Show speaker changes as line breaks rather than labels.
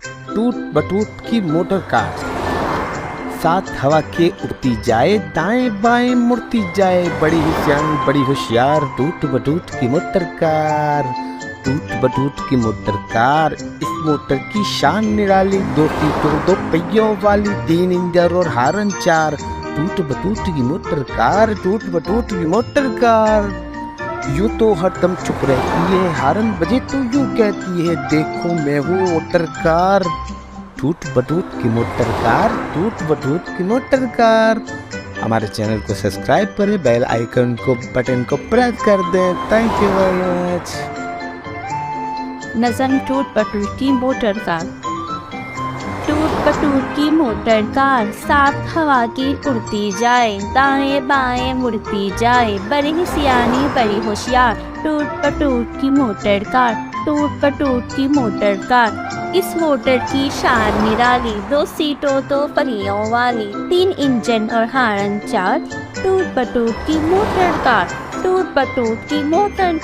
टूट बटूट की motor car, साथ हवा के उड़ती जाए, दाएं बाएं मुड़ती जाए, बड़ी ही सियानी बड़ी होशियार, टूट बटूट की मोटर कार, टूट बटूट की मोटर कार। इस मोटर की शान निराली, 2 सीटों 2 पहियों वाली, 3 इंजन और हारन 4, टूट बटूट की मोटर कार, टूट बटूट की मोटर कार। यूं तो हरदम चुप रहती है, हारन बजे तो यूं कहती है, देखो मैं हूँ मोटर कार, टूट बटूट की मोटर कार, टूट बटूट की मोटर कार। हमारे चैनल को सब्सक्राइब करें, बेल आइकन को बटन को प्रेस कर दें। Thank you very much.
नज़म टूट बटूट की मोटर कार। टूट बटूट की मोटर कार, साथ हवा की उड़ती जाए, दाएं बाएं मुड़ती जाए, बड़ी ही सियानी बड़ी होशियार, टूट बटूट की मोटर कार, टूट बटूट की मोटर कार। इस मोटर की शान निराली, 2 सीटों 2 पहियों वाली, 3 इंजन और हारन 4, टूट बटूट की मोटर कार, टूट बटूट की मोटर